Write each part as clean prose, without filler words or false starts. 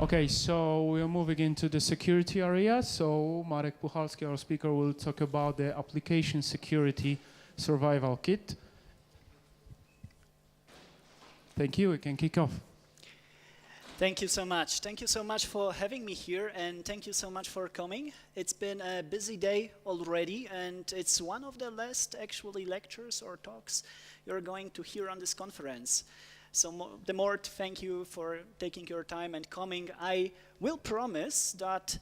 Okay, so we are moving into the security area. So Marek Puchalski, our speaker, will talk about the application security survival kit. Thank you. We can kick off. Thank you so much. Thank you so much for having me here, and thank you so much for coming. It's been a busy day already, and it's one of the last actually lectures or talks you're going to hear on this conference. So the more thank you for taking your time and coming. I will promise that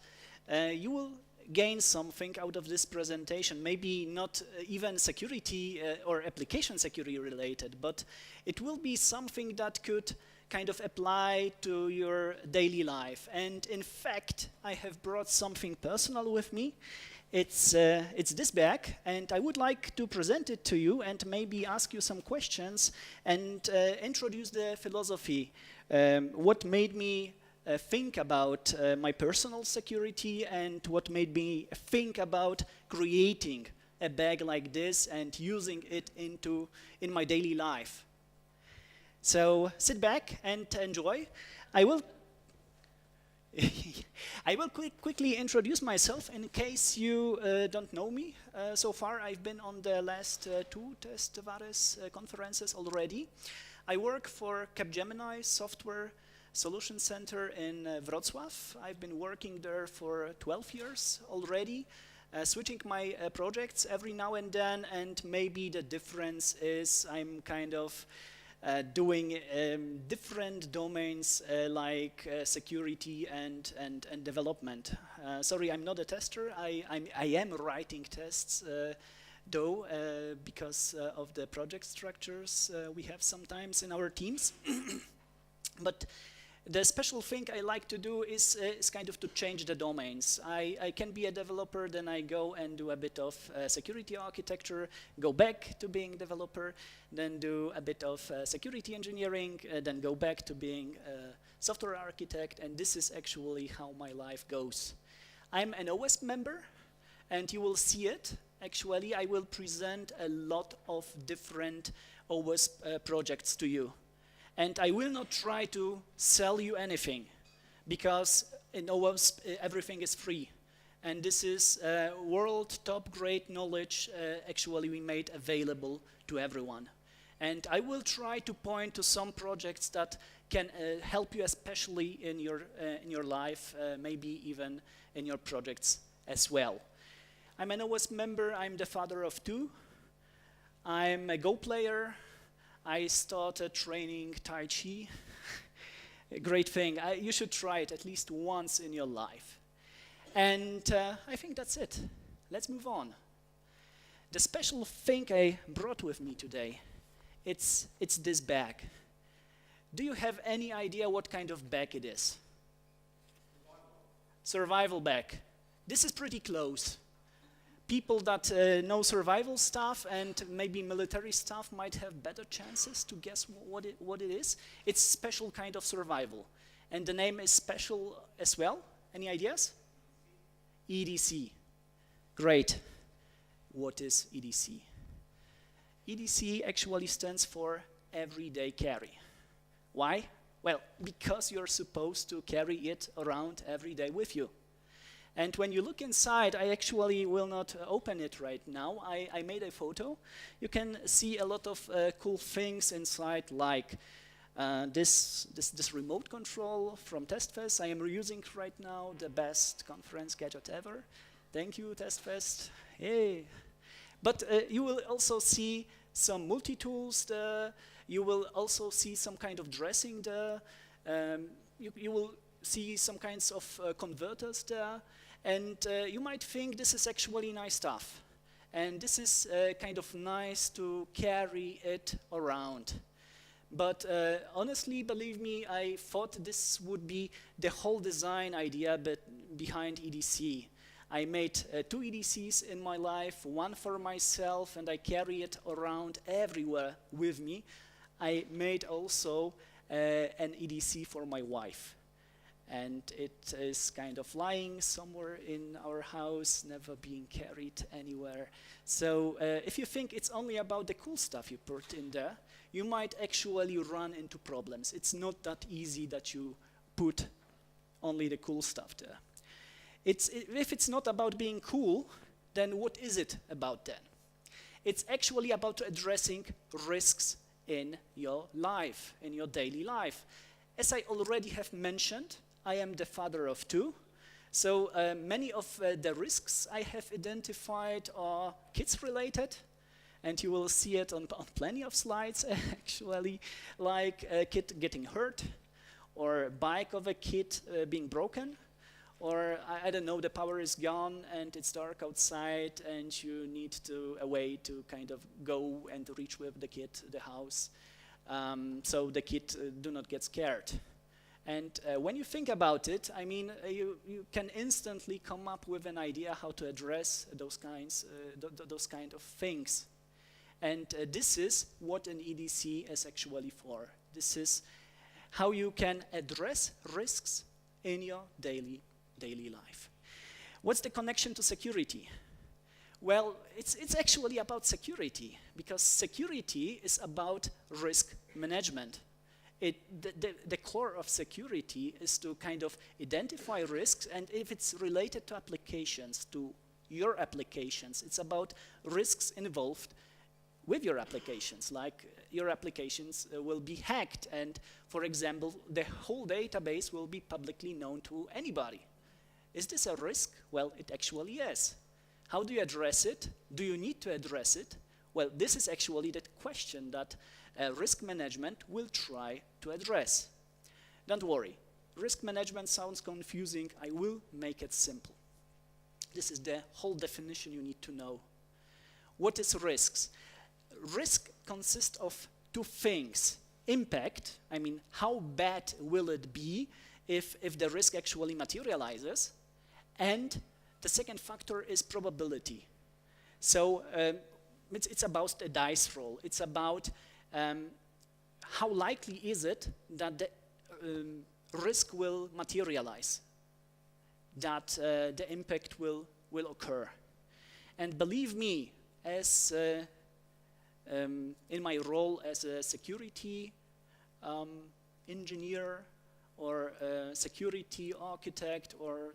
you will gain something out of this presentation, maybe not even security or application security related, but it will be something that could kind of apply to your daily life. And in fact, I have brought something personal with me. It's this bag, and I would like to present it to you and maybe ask you some questions and introduce the philosophy. What made me think about my personal security and what made me think about creating a bag like this and using it in my daily life. So sit back and enjoy. I will quickly introduce myself in case you don't know me. So far, I've been on the last two Testvares conferences already. I work for Capgemini Software Solution Center in Wrocław. I've been working there for 12 years already, switching my projects every now and then, and maybe the difference is I'm kind of doing different domains like security and development. Sorry, I'm not a tester. I am writing tests though because of the project structures we have sometimes in our teams. But the special thing I like to do is kind of to change the domains. I can be a developer, then I go and do a bit of security architecture, go back to being developer, then do a bit of security engineering, then go back to being a software architect, and this is actually how my life goes. I'm an OWASP member, and you will see it. Actually, I will present a lot of different OWASP projects to you. And I will not try to sell you anything, because in OWASP everything is free. And this is world top grade knowledge actually we made available to everyone. And I will try to point to some projects that can help you, especially in your life, maybe even in your projects as well. I'm an OWASP member. I'm the father of two. I'm a Go player. I started training Tai Chi. A great thing. You should try it at least once in your life. And I think that's it. Let's move on. The special thing I brought with me today, it's this bag. Do you have any idea what kind of bag it is? Survival bag. This is pretty close. People that know survival stuff and maybe military stuff might have better chances to guess what it is. It's special kind of survival. And the name is special as well. Any ideas? EDC. Great. What is EDC? EDC actually stands for everyday carry. Why? Well, because you're supposed to carry it around every day with you. And when you look inside, I actually will not open it right now. I made a photo. You can see a lot of cool things inside, like this remote control from TestFest. I am reusing right now, the best conference gadget ever. Thank you, TestFest. Hey. But you will also see some multi-tools there. You will also see some kind of dressing there. You will see some kinds of converters there. And you might think this is actually nice stuff. And this is kind of nice to carry it around. But honestly, believe me, I thought this would be the whole design idea behind EDC. I made 2 EDCs in my life, one for myself, and I carry it around everywhere with me. I made also an EDC for my wife. And it is kind of lying somewhere in our house, never being carried anywhere. So if you think it's only about the cool stuff you put in there, you might actually run into problems. It's not that easy that you put only the cool stuff there. If it's not about being cool, then what is it about then? It's actually about addressing risks in your life, in your daily life. As I already have mentioned, I am the father of two. So many of the risks I have identified are kids related. And you will see it on plenty of slides, actually, like a kid getting hurt, or a bike of a kid being broken, or I don't know, the power is gone and it's dark outside and you need a way to kind of go and reach with the kid the house, so the kid do not get scared. And when you think about it, I mean, you can instantly come up with an idea how to address those kind of things. And this is what an EDC is actually for. This is how you can address risks in your daily life. What's the connection to security? Well, it's actually about security, because security is about risk management. The core of security is to kind of identify risks, and if it's related to applications, to your applications, it's about risks involved with your applications, like your applications will be hacked, and for example, the whole database will be publicly known to anybody. Is this a risk? Well, it actually is. How do you address it? Do you need to address it? Well, this is actually the question that risk management will try to address. Don't worry, risk management sounds confusing. I will make it simple. This is the whole definition you need to know. What is risks? Risk consists of two things. Impact, I mean, how bad will it be if the risk actually materializes? And the second factor is probability. So it's about a dice roll. It's about how likely is it that the risk will materialize, that the impact will occur. And believe me, as in my role as a security engineer or a security architect or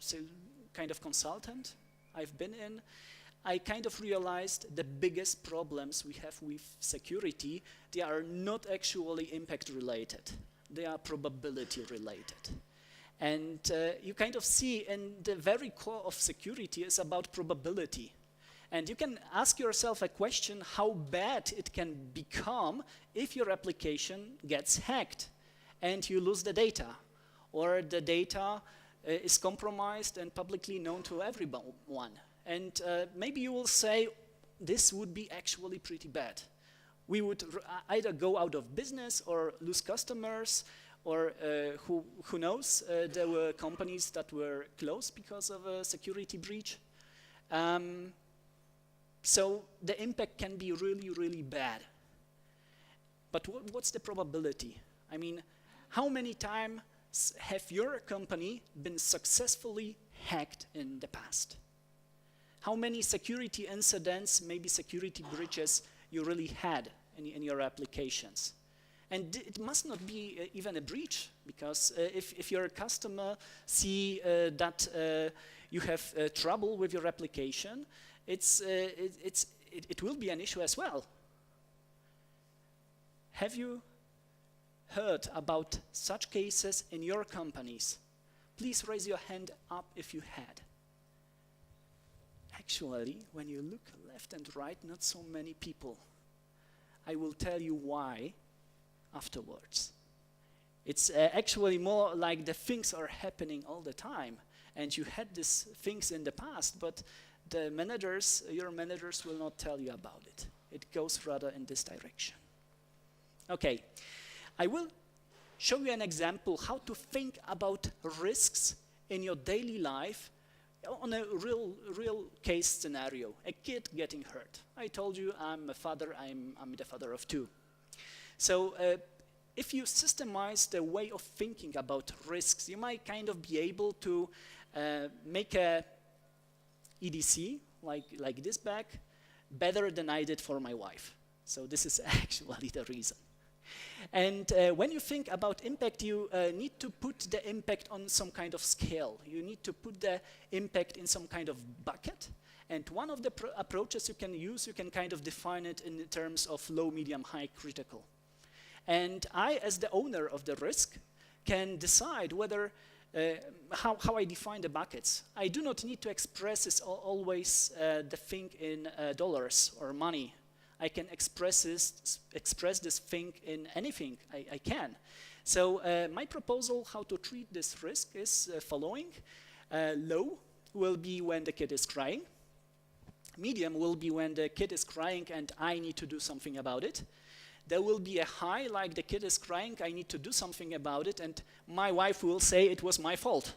kind of consultant I've been in, I kind of realized the biggest problems we have with security, they are not actually impact related. They are probability related. And you kind of see in the very core of security is about probability. And you can ask yourself a question how bad it can become if your application gets hacked and you lose the data, or the data is compromised and publicly known to everyone. And maybe you will say, this would be actually pretty bad. We would either go out of business or lose customers, or who knows, there were companies that were closed because of a security breach. So the impact can be really, really bad. But what's the probability? I mean, how many times have your company been successfully hacked in the past? How many security incidents, maybe security breaches, you really had in your applications? And it must not be even a breach, because if your customer see that you have trouble with your application, it will be an issue as well. Have you heard about such cases in your companies? Please raise your hand up if you had. Actually, when you look left and right, not so many people. I will tell you why afterwards. It's actually more like the things are happening all the time, and you had these things in the past, but the managers, your managers will not tell you about it. It goes rather in this direction. Okay, I will show you an example how to think about risks in your daily life on a real case scenario. A kid getting hurt. I told you I'm a father, I'm the father of two. So if you systemize the way of thinking about risks, you might kind of be able to make a EDC, like this bag, better than I did for my wife. So this is actually the reason. And when you think about impact, you need to put the impact on some kind of scale. You need to put the impact in some kind of bucket. And one of the approaches you can use, you can kind of define it in terms of low, medium, high, critical. And I, as the owner of the risk, can decide whether how I define the buckets. I do not need to express this always the thing in dollars or money. I can express this thing in anything I can. So my proposal how to treat this risk is following. Low will be when the kid is crying. Medium will be when the kid is crying and I need to do something about it. There will be a high, like the kid is crying, I need to do something about it, and my wife will say it was my fault.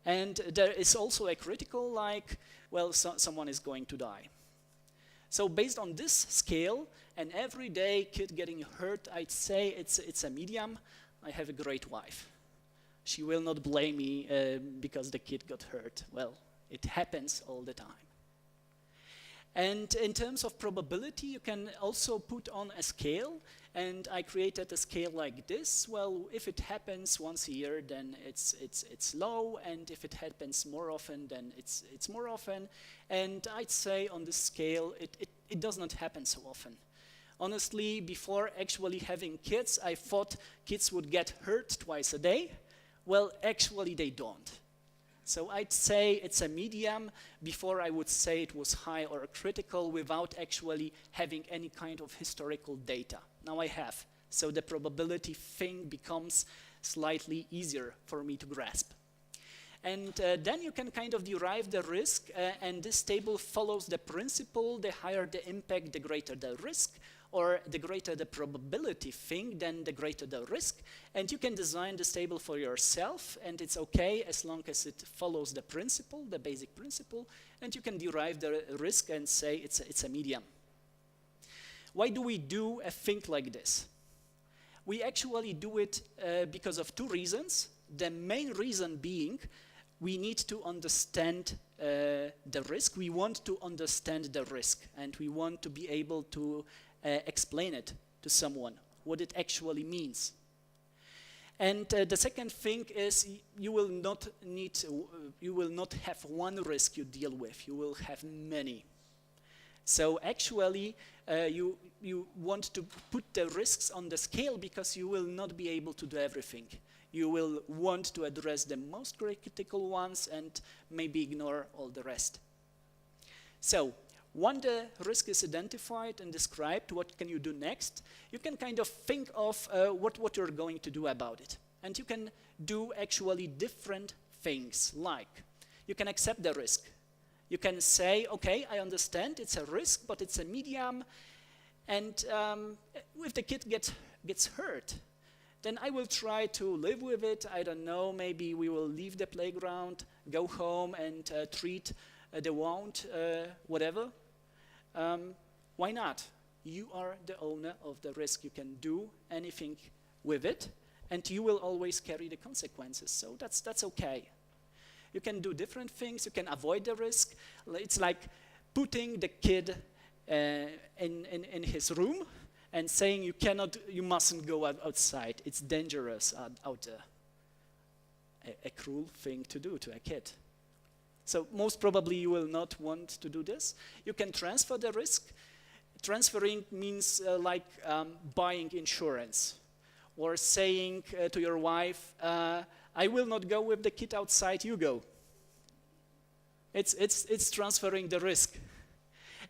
And there is also a critical, like, well, someone is going to die. So based on this scale, an everyday kid getting hurt, I'd say it's a medium. I have a great wife. She will not blame me because the kid got hurt. Well, it happens all the time. And in terms of probability, you can also put on a scale, and I created a scale like this. Well, if it happens once a year, then it's low, and if it happens more often, then it's more often. And I'd say on this scale, it does not happen so often. Honestly, before actually having kids, I thought kids would get hurt twice a day. Well, actually, they don't. So I'd say it's a medium. Before I would say it was high or critical without actually having any kind of historical data. Now I have. So the probability thing becomes slightly easier for me to grasp. And then you can kind of derive the risk, and this table follows the principle: the higher the impact, the greater the risk, or the greater the probability thing, then the greater the risk. And you can design this table for yourself, and it's okay as long as it follows the principle, the basic principle, and you can derive the risk and say it's a medium. Why do we do a thing like this? We actually do it because of two reasons. The main reason being we need to understand the risk. We want to understand the risk, and we want to be able to explain it to someone, what it actually means. And the second thing is you will not have one risk you deal with, you will have many. So actually you want to put the risks on the scale because you will not be able to do everything. You will want to address the most critical ones and maybe ignore all the rest. So once the risk is identified and described, what can you do next? You can kind of think of what you're going to do about it. And you can do actually different things, like you can accept the risk. You can say, okay, I understand it's a risk, but it's a medium, and if the kid gets hurt, then I will try to live with it. I don't know, maybe we will leave the playground, go home and treat the wound, whatever. Why not? You are the owner of the risk. You can do anything with it, and you will always carry the consequences. So that's okay. You can do different things. You can avoid the risk. It's like putting the kid in his room and saying you mustn't go outside. It's dangerous out there. A cruel thing to do to a kid. So most probably you will not want to do this. You can transfer the risk. Transferring means like buying insurance, or saying to your wife, I will not go with the kid outside, you go. It's transferring the risk.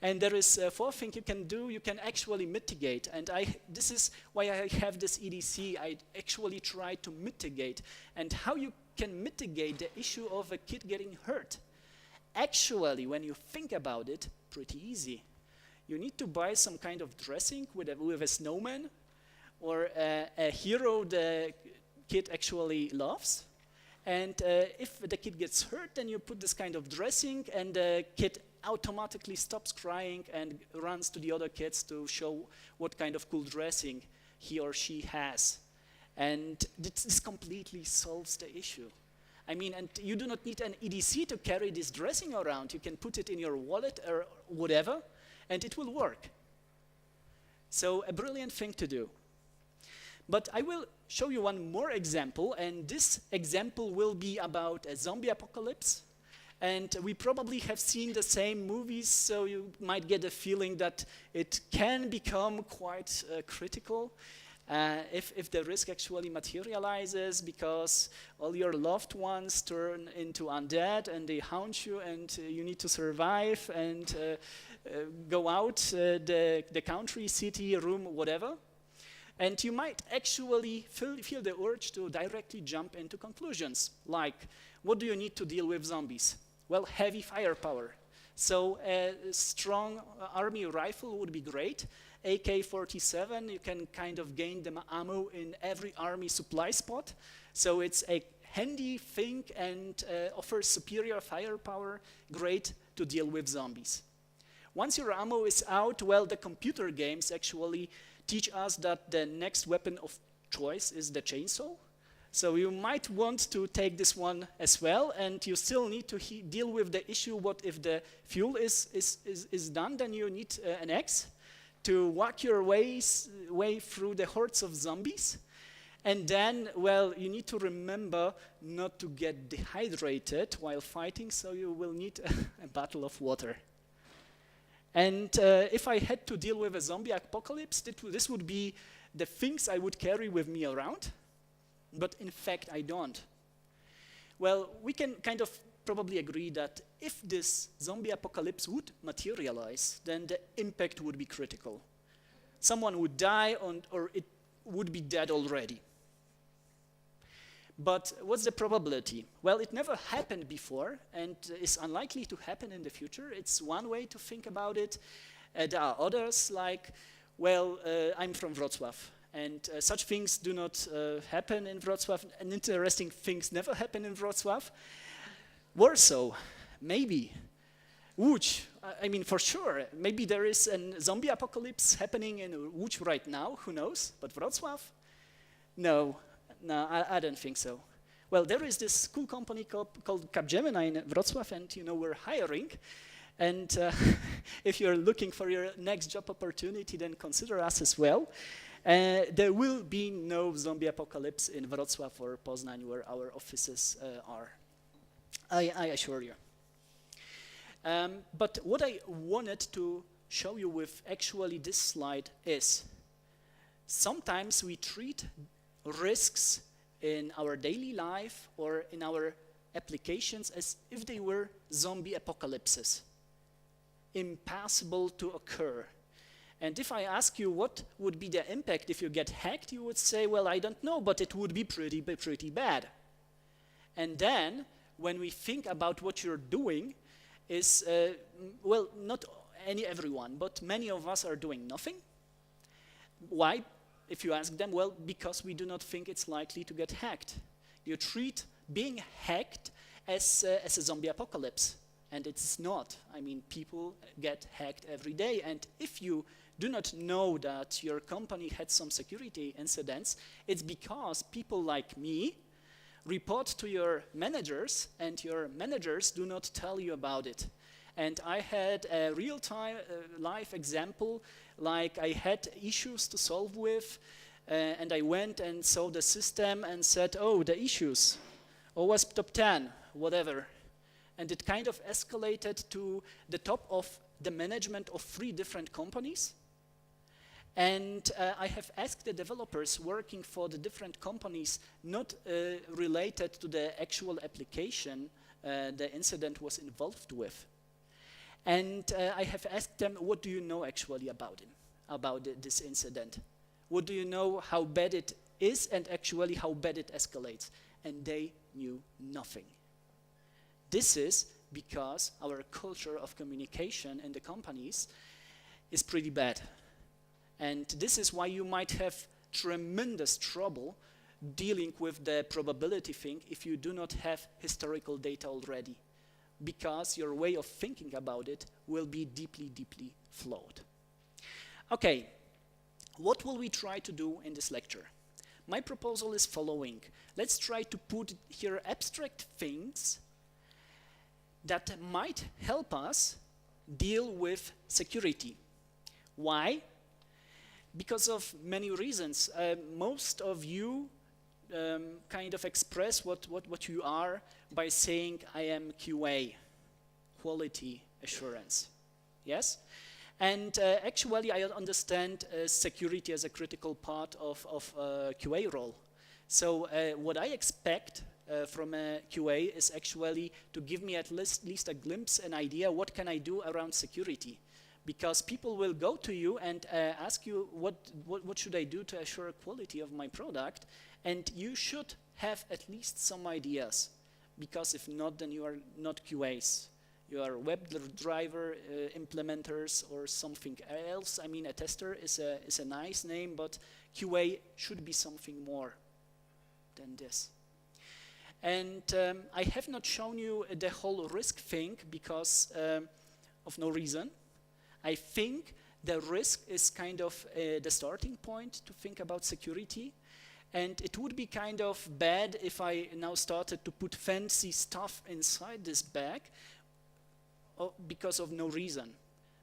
And there is a fourth thing you can do. You can actually mitigate. And this is why I have this EDC. I actually try to mitigate. And how you can mitigate the issue of a kid getting hurt. Actually, when you think about it, pretty easy. You need to buy some kind of dressing with a snowman, or a hero the kid actually loves. And if the kid gets hurt, then you put this kind of dressing, and the kid automatically stops crying and runs to the other kids to show what kind of cool dressing he or she has. And this completely solves the issue. I mean, and you do not need an EDC to carry this dressing around. You can put it in your wallet or whatever, and it will work. So a brilliant thing to do. But I will show you one more example, and this example will be about a zombie apocalypse. And we probably have seen the same movies, so you might get a feeling that it can become quite critical if the risk actually materializes, because all your loved ones turn into undead and they haunt you, and you need to survive and go out the country, city, room, whatever. And you might actually feel the urge to directly jump into conclusions, like, what do you need to deal with zombies? Well, heavy firepower. So a strong army rifle would be great. AK-47, you can kind of gain the ammo in every army supply spot. So it's a handy thing and offers superior firepower, great to deal with zombies. Once your ammo is out, well, the computer games actually teach us that the next weapon of choice is the chainsaw. So you might want to take this one as well, and you still need to deal with the issue, what if the fuel is done, then you need an axe to whack your way through the hordes of zombies. And then, well, you need to remember not to get dehydrated while fighting, so you will need a bottle of water. And if I had to deal with a zombie apocalypse, this would be the things I would carry with me around. But in fact, I don't. Well, we can kind of probably agree that if this zombie apocalypse would materialize, then the impact would be critical. Someone would die, or it would be dead already. But what's the probability? Well, it never happened before, and is unlikely to happen in the future. It's one way to think about it. There are others, like, well, I'm from Wrocław. And such things do not happen in Wrocław, and interesting things never happen in Wrocław. Warsaw, maybe. Łódź, I mean, for sure. Maybe there is a zombie apocalypse happening in Łódź right now, who knows? But Wrocław? No, I don't think so. Well, there is this cool company called Capgemini in Wrocław, and you know, we're hiring. And if you're looking for your next job opportunity, then consider us as well. There will be no zombie apocalypse in Wrocław or Poznań, where our offices are. I assure you. But what I wanted to show you with actually this slide is sometimes we treat risks in our daily life or in our applications as if they were zombie apocalypses, impossible to occur. And if I ask you what would be the impact if you get hacked, you would say, well, I don't know, but it would be pretty bad. And then, when we think about what you're doing, is, well, not everyone, but many of us are doing nothing. Why? If you ask them, well, because we do not think it's likely to get hacked. You treat being hacked as a zombie apocalypse, and it's not. I mean, people get hacked every day, and if you do not know that your company had some security incidents, it's because people like me report to your managers, and your managers do not tell you about it. And I had a real-time live example, like I had issues to solve with, and I went and saw the system and said, oh, the issues, OWASP top 10, whatever. And it kind of escalated to the top of the management of 3 different companies. And I have asked the developers working for the different companies, not related to the actual application the incident was involved with. And I have asked them, what do you know actually about him, about this incident? What do you know how bad it is and actually how bad it escalates? And they knew nothing. This is because our culture of communication in the companies is pretty bad. And this is why you might have tremendous trouble dealing with the probability thing if you do not have historical data already, because your way of thinking about it will be deeply, deeply flawed. Okay, what will we try to do in this lecture? My proposal is following. Let's try to put here abstract things that might help us deal with security. Why? because of many reasons. Most of you kind of express what you are by saying, I am QA, quality assurance. Yes? And actually, I understand security as a critical part of QA role. So what I expect from a QA is actually to give me at least a glimpse, an idea, what can I do around security? Because people will go to you and ask you, what should I do to assure quality of my product? And you should have at least some ideas, because if not, then you are not QAs. You are web driver implementers or something else. I mean, a tester is a nice name, but QA should be something more than this. And I have not shown you the whole risk thing because of no reason. I think the risk is kind of the starting point to think about security. And it would be kind of bad if I now started to put fancy stuff inside this bag because of no reason.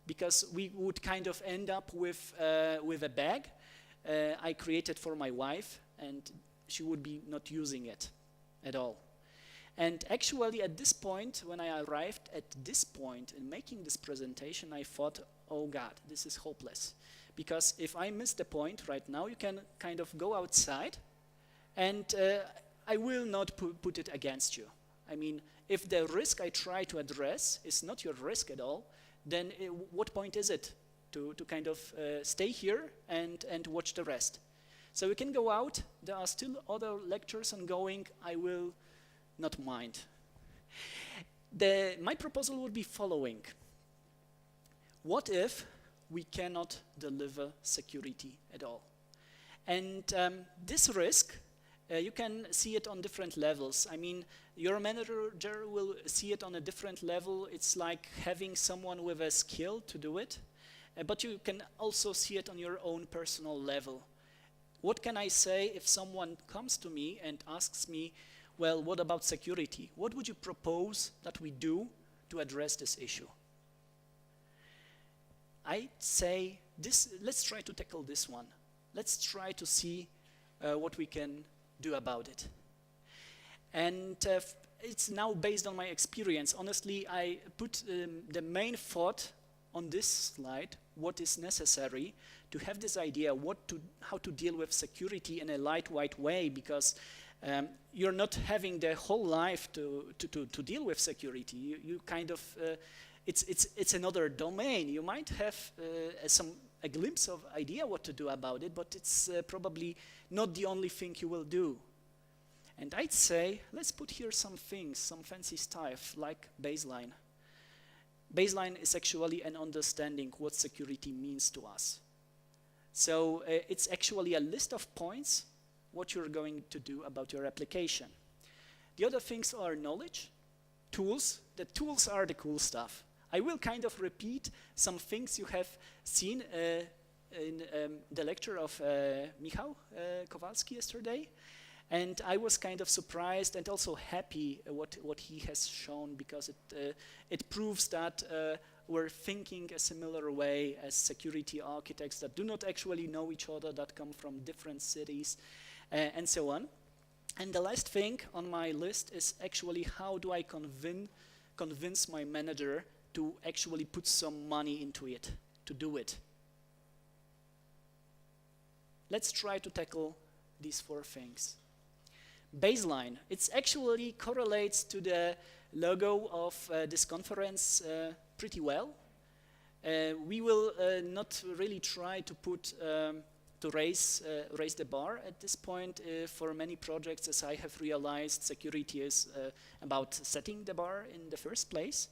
Because we would kind of end up with a bag I created for my wife, and she would be not using it at all. And actually at this point, when I arrived at this point in making this presentation, I thought, oh God, this is hopeless. Because if I miss the point right now, you can kind of go outside and I will not put it against you. I mean, if the risk I try to address is not your risk at all, then what point is it to kind of stay here and watch the rest? So we can go out. There are still other lectures ongoing. I will not mind. My proposal would be following. What if we cannot deliver security at all? And this risk, you can see it on different levels. I mean, your manager will see it on a different level. It's like having someone with a skill to do it. But you can also see it on your own personal level. What can I say if someone comes to me and asks me, well, what about security? What would you propose that we do to address this issue? I'd say, let's try to tackle this one. Let's try to see what we can do about it. And it's now based on my experience. Honestly, I put the main thought on this slide, what is necessary to have this idea, how to deal with security in a lightweight way, because you're not having the whole life to deal with security. You kind of, it's another domain. You might have a glimpse of idea what to do about it, but it's probably not the only thing you will do. And I'd say, let's put here some things, some fancy stuff like baseline. Baseline is actually an understanding what security means to us. So it's actually a list of points what you're going to do about your application. The other things are knowledge, tools. The tools are the cool stuff. I will kind of repeat some things you have seen in the lecture of Michał Kowalski yesterday. And I was kind of surprised and also happy what he has shown, because it proves that we're thinking a similar way as security architects that do not actually know each other, that come from different cities, and so on. And the last thing on my list is actually how do I convince my manager to actually put some money into it, to do it. Let's try to tackle these 4 things. Baseline, it actually correlates to the logo of this conference pretty well. We will not really try to to raise the bar at this point. For many projects, as I have realized, security is about setting the bar in the first place.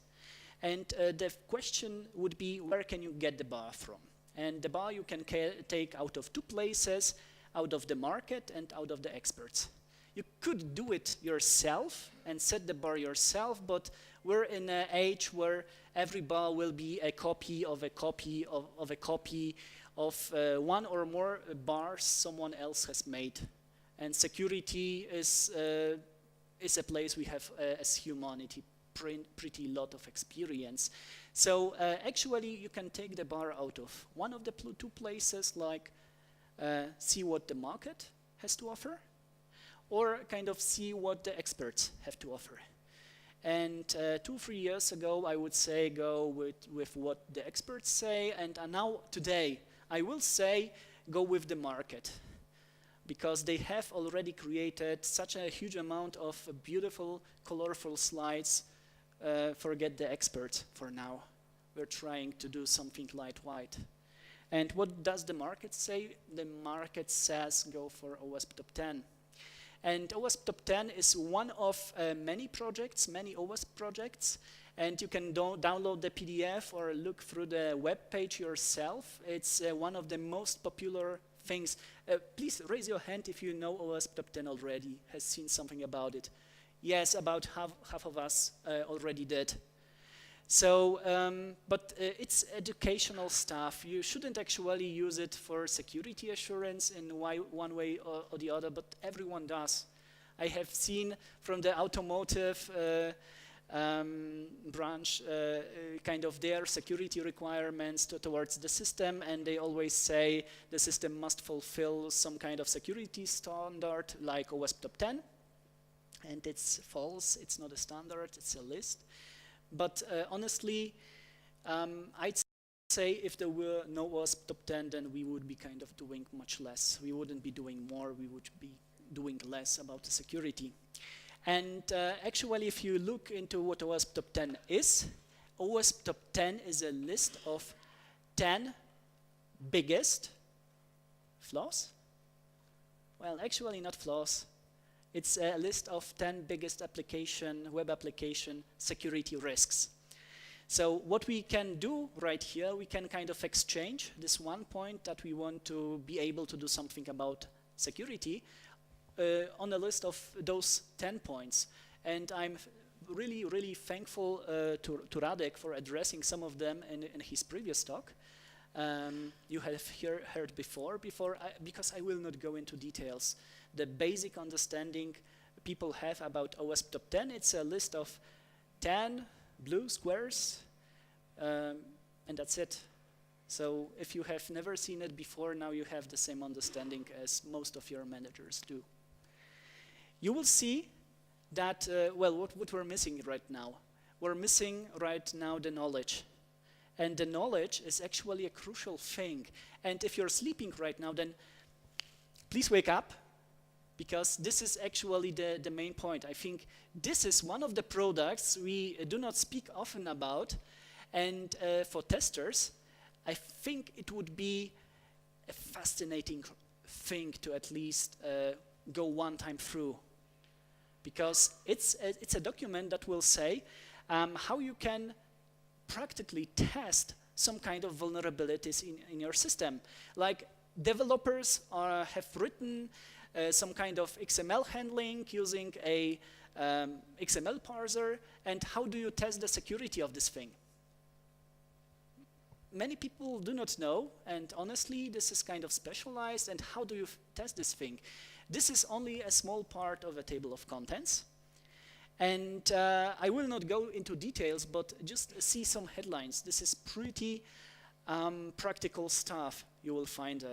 And the question would be, where can you get the bar from? And the bar you can take out of 2 places, out of the market and out of the experts. You could do it yourself and set the bar yourself, but we're in an age where every bar will be a copy of a copy of a copy of 1 or more bars someone else has made. And security is a place we have as humanity pretty lot of experience. So actually you can take the bar out of one of the 2 places, like see what the market has to offer, or kind of see what the experts have to offer. And 2-3 years ago, I would say go with what the experts say, and now today, I will say go with the market, because they have already created such a huge amount of beautiful, colorful slides. Forget the experts for now. We're trying to do something lightweight. And what does the market say? The market says go for OWASP Top 10. And OWASP Top 10 is one of many projects, many OWASP projects, and you can download the PDF or look through the web page yourself. It's one of the most popular things. Please raise your hand if you know OWASP Top 10 already, has seen something about it. Yes, about half of us already did. So, but it's educational stuff. You shouldn't actually use it for security assurance in one way or the other, but everyone does. I have seen from the automotive branch kind of their security requirements towards the system, and they always say the system must fulfill some kind of security standard like OWASP Top 10, and it's false. It's not a standard, it's a list. But honestly, I'd say if there were no OWASP Top 10, then we would be kind of doing much less. We wouldn't be doing more, we would be doing less about the security. And actually, if you look into what OWASP Top 10 is, OWASP Top 10 is a list of 10 biggest flaws. Well, actually not flaws. It's a list of 10 biggest web application security risks. So what we can do right here, we can kind of exchange this one point that we want to be able to do something about security on a list of those 10 points. And I'm really, really thankful to Radek for addressing some of them in his previous talk. You have heard before, because I will not go into details. The basic understanding people have about OWASP Top 10, it's a list of 10 blue squares, and that's it. So if you have never seen it before, now you have the same understanding as most of your managers do. You will see that, well, what we're missing right now. We're missing right now the knowledge. And the knowledge is actually a crucial thing. And if you're sleeping right now, then please wake up, because this is actually the main point. I think this is one of the products we do not speak often about. And for testers, I think it would be a fascinating thing to at least go one time through. Because it's a document that will say how you can practically test some kind of vulnerabilities in your system. Like developers have written some kind of XML handling using a XML parser, and how do you test the security of this thing? Many people do not know, and honestly, this is kind of specialized, and how do you test this thing? This is only a small part of a table of contents. And I will not go into details, but just see some headlines. This is pretty practical stuff you will find.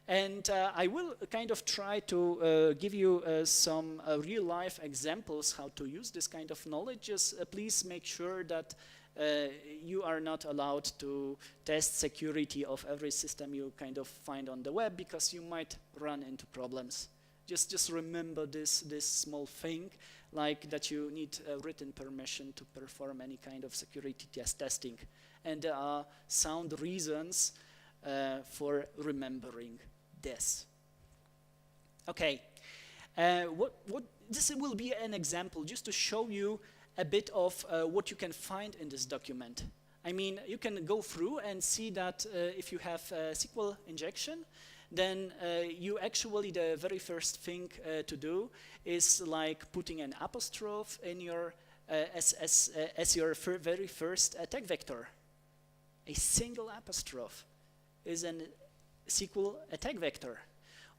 And I will kind of try to give you some real-life examples how to use this kind of knowledge. Just please make sure that you are not allowed to test security of every system you kind of find on the web, because you might run into problems. Just remember this small thing, like that you need written permission to perform any kind of security testing. And there are sound reasons for remembering this. Okay, this will be an example just to show you a bit of what you can find in this document. I mean, you can go through and see that if you have SQL injection, then you actually, the very first thing to do is like putting an apostrophe in your as your very first attack vector. A single apostrophe is a SQL attack vector.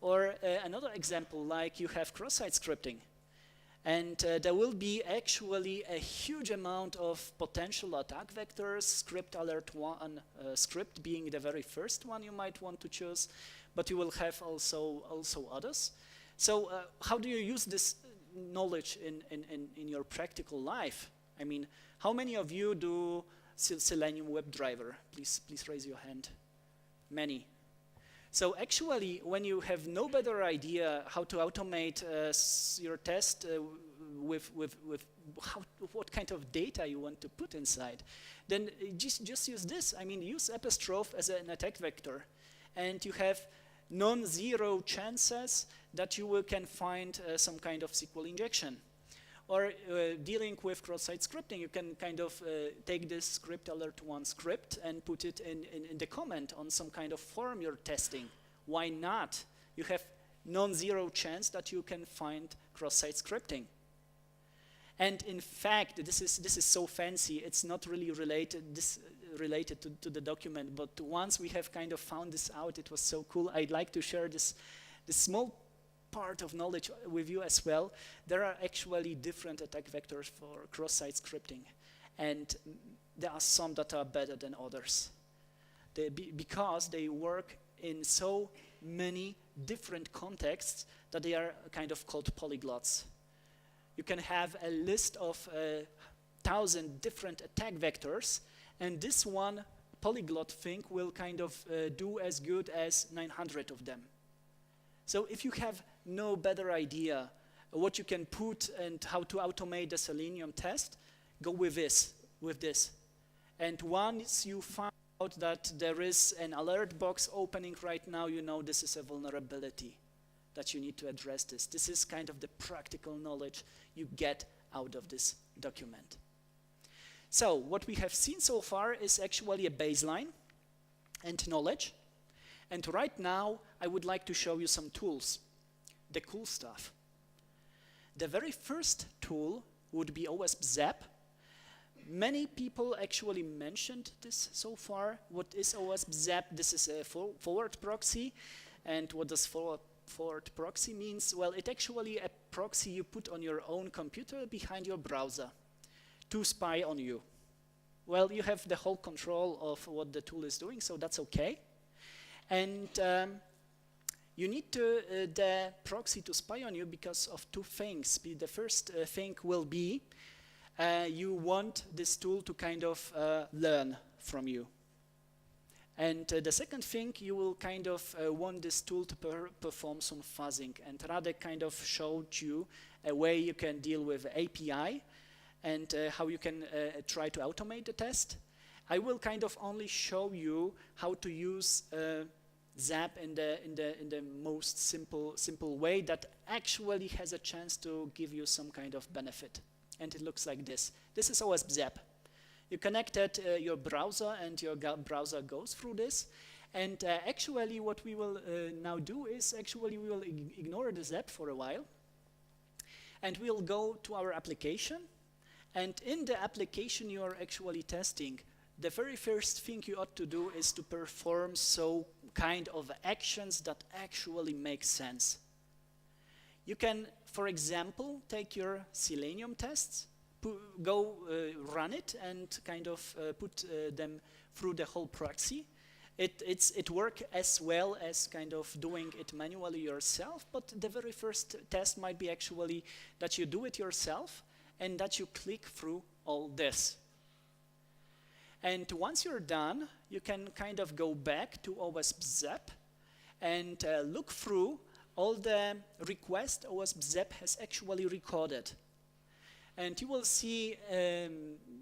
Or another example, like you have cross-site scripting. And there will be actually a huge amount of potential attack vectors, script alert 1, script being the very first one you might want to choose. but you will have also others. So how do you use this knowledge in your practical life? I mean, how many of you do Selenium WebDriver? Please raise your hand. Many. So actually, when you have no better idea how to automate your test with what kind of data you want to put inside, then just use this. I mean, use apostrophe as an attack vector, and you have non-zero chances that you can find some kind of SQL injection. Or dealing with cross-site scripting, you can kind of take this script alert1 script and put it in the comment on some kind of form you're testing. Why not? You have non-zero chance that you can find cross-site scripting. And in fact, this is so fancy, it's not really related to the document, but once we have kind of found this out, it was so cool. I'd like to share this small part of knowledge with you as well. There are actually different attack vectors for cross-site scripting, and there are some that are better than others. Because they work in so many different contexts that they are kind of called polyglots. You can have a list of 1,000 different attack vectors, and this one polyglot thing will kind of do as good as 900 of them. So if you have no better idea what you can put and how to automate the Selenium test, go with this. And once you find out that there is an alert box opening right now, you know this is a vulnerability, that you need to address this. This is kind of the practical knowledge you get out of this document. So what we have seen so far is actually a baseline and knowledge. And right now, I would like to show you some tools, the cool stuff. The very first tool would be OWASP ZAP. Many people actually mentioned this so far. What is OWASP ZAP? This is a forward proxy. And what does forward proxy means? Well, it's actually a proxy you put on your own computer behind your browser to spy on you. Well, you have the whole control of what the tool is doing, so that's okay. And you need the proxy to spy on you because of two things. The first thing will be you want this tool to kind of learn from you. And the second thing, you will kind of want this tool to perform some fuzzing. And Radek kind of showed you a way you can deal with API and how you can try to automate the test. I will kind of only show you how to use ZAP in the most simple way that actually has a chance to give you some kind of benefit. And it looks like this. This is OWASP ZAP. You connected your browser, and your browser goes through this. And actually, what we will now do is actually we will ignore the ZAP for a while, and we'll go to our application. And in the application you are actually testing, the very first thing you ought to do is to perform some kind of actions that actually make sense. You can, for example, take your Selenium tests, go run it, and kind of put them through the whole proxy. It works as well as kind of doing it manually yourself, but the very first test might be actually that you do it yourself and that you click through all this. And once you're done, you can kind of go back to OWASP ZAP and look through all the requests OWASP ZAP has actually recorded. And you will see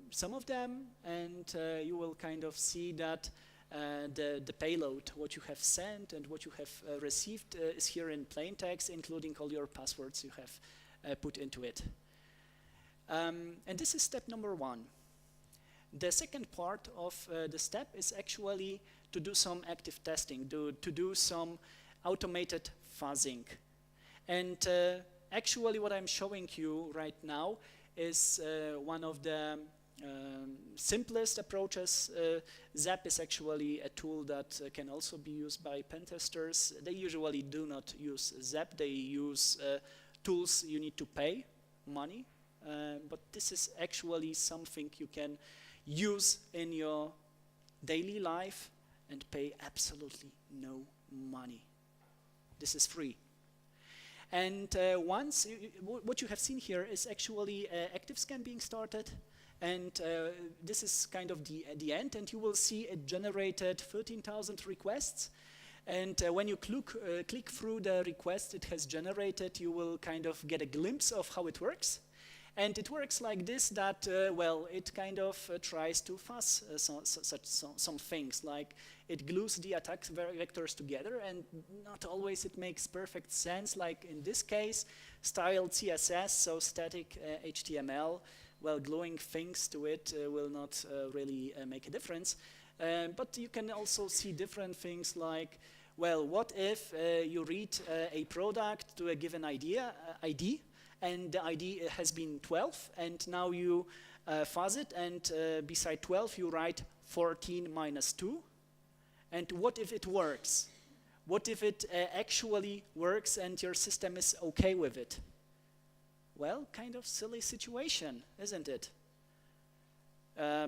some of them, and you will kind of see that the payload, what you have sent and what you have received is here in plain text, including all your passwords you have put into it. And this is step number one. The second part of the step is actually to do some active testing, to do some automated fuzzing. And actually what I'm showing you right now is one of the simplest approaches. ZAP is actually a tool that can also be used by pen testers. They usually do not use ZAP. They use tools you need to pay money. But this is actually something you can use in your daily life and pay absolutely no money. This is free. And what you have seen here is actually ActiveScan being started, and this is kind of the end, and you will see it generated 13,000 requests. And when you click through the request it has generated, you will kind of get a glimpse of how it works. And it works like this, that, well, it kind of tries to fuzz some things, like it glues the attack vectors together, and not always it makes perfect sense, like in this case, styled CSS, so static HTML, well, gluing things to it will not really make a difference. But you can also see different things like, well, what if you read a product to a given ID, and the ID has been 12, and now you fuzz it, and beside 12 you write 14 minus 2. And what if it works? What if it actually works and your system is okay with it? Well, kind of silly situation, isn't it?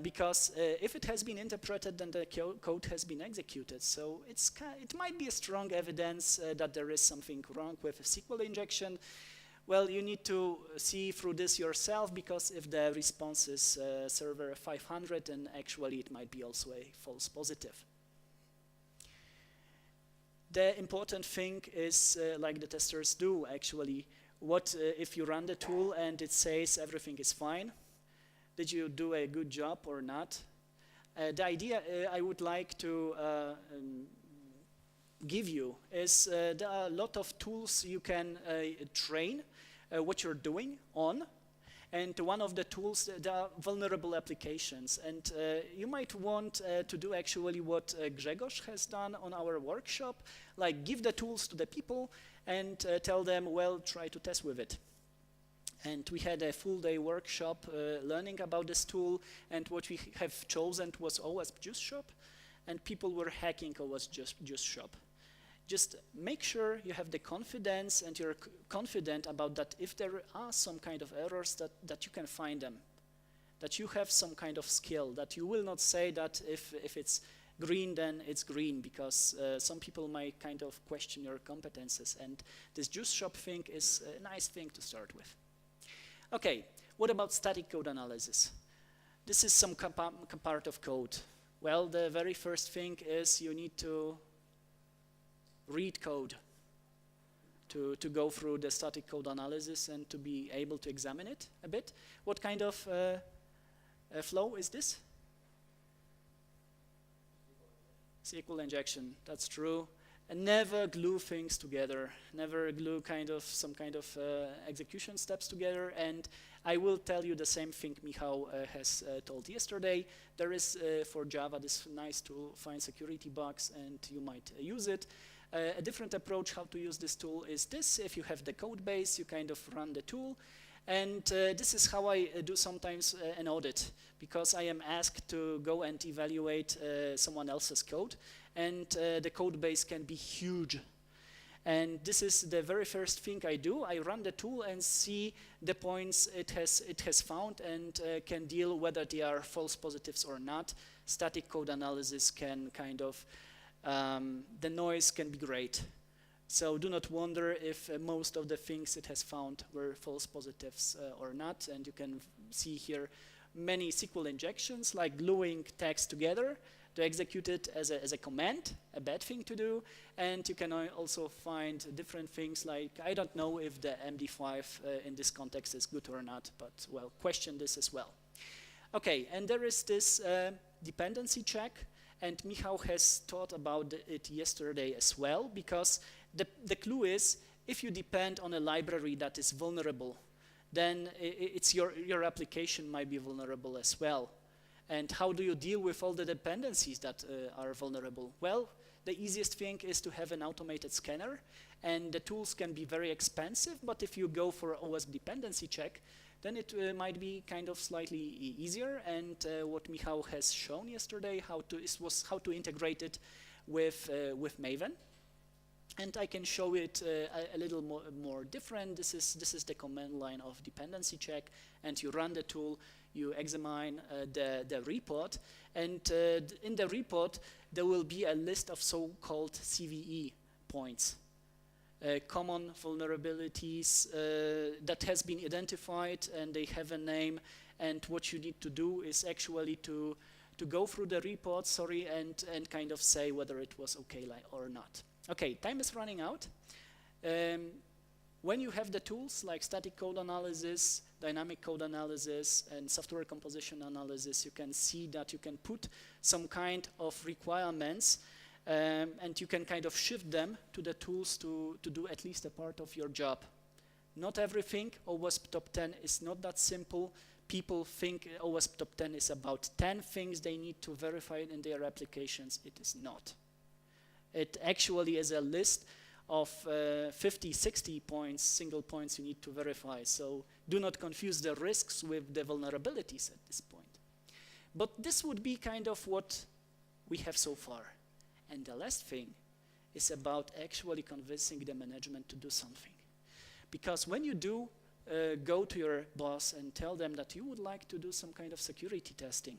Because if it has been interpreted, then the code has been executed. So it might be a strong evidence that there is something wrong with a SQL injection. Well, you need to see through this yourself, because if the response is server 500, then actually it might be also a false positive. The important thing is, like the testers do actually, what if you run the tool and it says everything is fine? Did you do a good job or not? The idea I would like to give you is there are a lot of tools you can train what you're doing on, and one of the tools, there are vulnerable applications, and you might want to do actually what Grzegorz has done on our workshop, like give the tools to the people and tell them, well, try to test with it. And we had a full-day workshop learning about this tool, and what we have chosen was OWASP Juice Shop, and people were hacking OWASP Juice Shop. Just make sure you have the confidence and you're confident about that if there are some kind of errors that you can find them, that you have some kind of skill, that you will not say that if it's green, then it's green, because some people might kind of question your competences, and this Juice Shop thing is a nice thing to start with. Okay, what about static code analysis? This is some part of code. Well, the very first thing is you need to read code to go through the static code analysis and to be able to examine it a bit. What kind of flow is this? SQL injection, that's true. And never glue things together, never glue some kind of execution steps together. And I will tell you the same thing Michał has told yesterday. There is for Java this nice tool, find security bugs, and you might use it. A different approach how to use this tool is this. If you have the code base, you kind of run the tool. And this is how I do sometimes an audit, because I am asked to go and evaluate someone else's code. And the code base can be huge. And this is the very first thing I do. I run the tool and see the points it has found, and can deal whether they are false positives or not. Static code analysis can kind of, the noise can be great. So do not wonder if most of the things it has found were false positives or not. And you can see here many SQL injections, like gluing text together to execute it as a command, a bad thing to do. And you can also find different things like, I don't know if the MD5 in this context is good or not, but well, question this as well. Okay, and there is this dependency check, and Michał has thought about it yesterday as well, because the clue is, if you depend on a library that is vulnerable, then it's your application might be vulnerable as well. And how do you deal with all the dependencies that are vulnerable? Well, the easiest thing is to have an automated scanner, and the tools can be very expensive, but if you go for OWASP dependency check, then it might be kind of slightly easier. And what Michał has shown yesterday was how to integrate it with Maven. And I can show it a little more different. This is the command line of dependency check, and you run the tool, you examine the report, and in the report there will be a list of so-called CVE points. common vulnerabilities that has been identified and they have a name, and what you need to do is actually to go through the report, and kind of say whether it was okay or not. Okay, time is running out. When you have the tools like static code analysis, dynamic code analysis, and software composition analysis, you can see that you can put some kind of requirements and you can kind of shift them to the tools to do at least a part of your job. Not everything. OWASP Top 10 is not that simple. People think OWASP Top 10 is about 10 things they need to verify in their applications. It is not. It actually is a list of 50, 60 points, single points you need to verify. So do not confuse the risks with the vulnerabilities at this point. But this would be kind of what we have so far. And the last thing is about actually convincing the management to do something. Because when you do go to your boss and tell them that you would like to do some kind of security testing,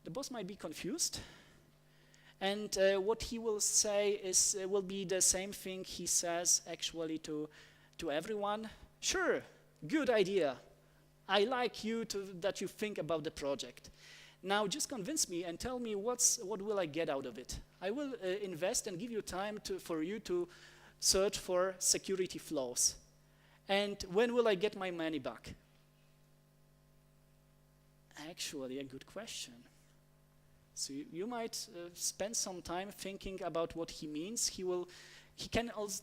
the boss might be confused. And what he will say will be the same thing he says actually to everyone. Sure, good idea. I like that you think about the project. Now just convince me and tell me what will I get out of it. I will invest and give you time for you to search for security flaws. And when will I get my money back? Actually, a good question. So you might spend some time thinking about what he means. He can also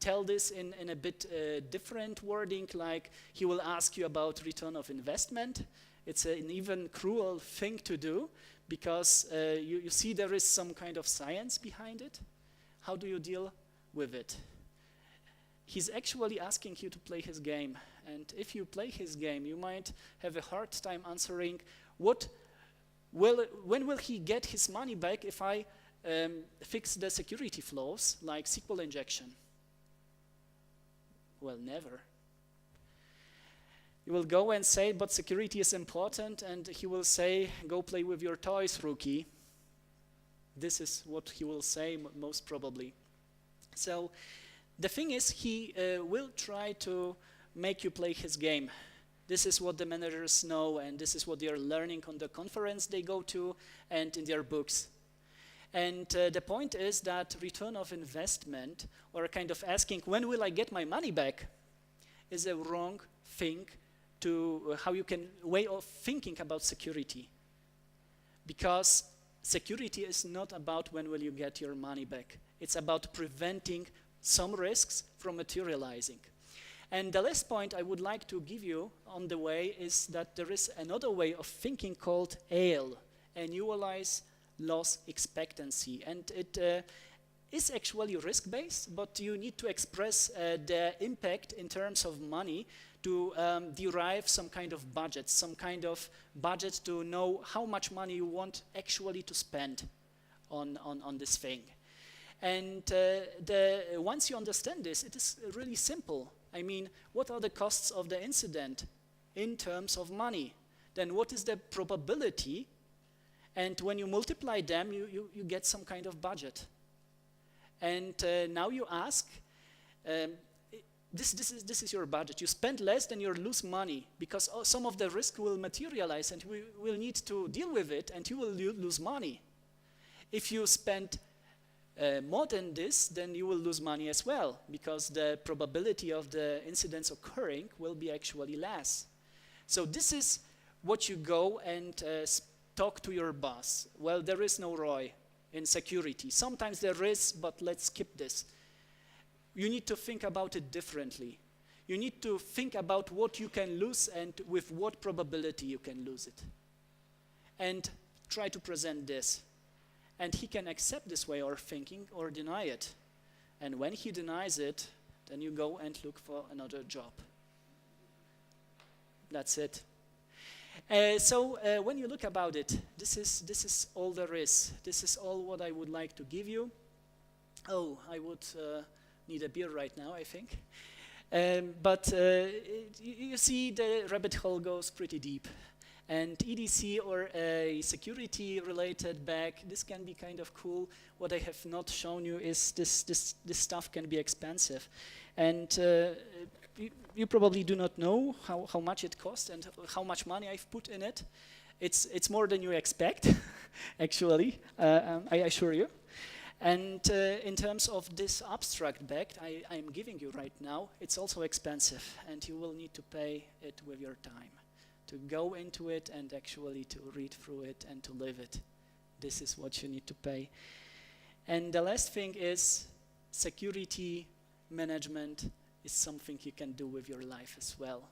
tell this in a bit different wording, like he will ask you about return of investment. It's an even cruel thing to do because you see there is some kind of science behind it. How do you deal with it? He's actually asking you to play his game. And if you play his game, you might have a hard time answering when will he get his money back if I fix the security flaws like SQL injection? Well, never. You will go and say, but security is important, and he will say, go play with your toys, rookie. This is what he will say most probably. So the thing is, he will try to make you play his game. This is what the managers know, and this is what they are learning on the conference they go to and in their books. And the point is that return of investment, or kind of asking, when will I get my money back, is a wrong thing to way of thinking about security. Because security is not about when will you get your money back. It's about preventing some risks from materializing. And the last point I would like to give you on the way is that there is another way of thinking called ALE, Annualized Loss Expectancy. And it is actually risk-based, but you need to express the impact in terms of money to derive some kind of budget to know how much money you want actually to spend on this thing. And once you understand this, it is really simple. I mean, what are the costs of the incident in terms of money? Then what is the probability? And when you multiply them, you get some kind of budget. And now you ask, this is your budget. You spend less, then you lose money because some of the risk will materialize and we will need to deal with it and you will lose money. If you spend more than this, then you will lose money as well because the probability of the incidents occurring will be actually less. So this is what you go and talk to your boss. Well, there is no ROI in security. Sometimes there is, but let's skip this. You need to think about it differently. You need to think about what you can lose and with what probability you can lose it. And try to present this. And he can accept this way of thinking or deny it. And when he denies it, then you go and look for another job. That's it. So when you look about it, this is all there is. This is all what I would like to give you. Oh, I would need a beer right now, I think. But you see, the rabbit hole goes pretty deep. And EDC or a security-related bag, this can be kind of cool. What I have not shown you is this stuff can be expensive. And you probably do not know how much it costs and how much money I've put in it. It's more than you expect, actually, I assure you. And in terms of this abstract bag I'm giving you right now, it's also expensive, and you will need to pay it with your time, to go into it and actually to read through it and to live it. This is what you need to pay. And the last thing is security management is something you can do with your life as well.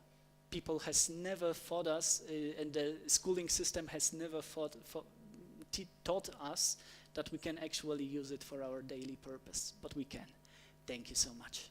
People has never taught us, and the schooling system has never taught us that we can actually use it for our daily purpose, but we can. Thank you so much.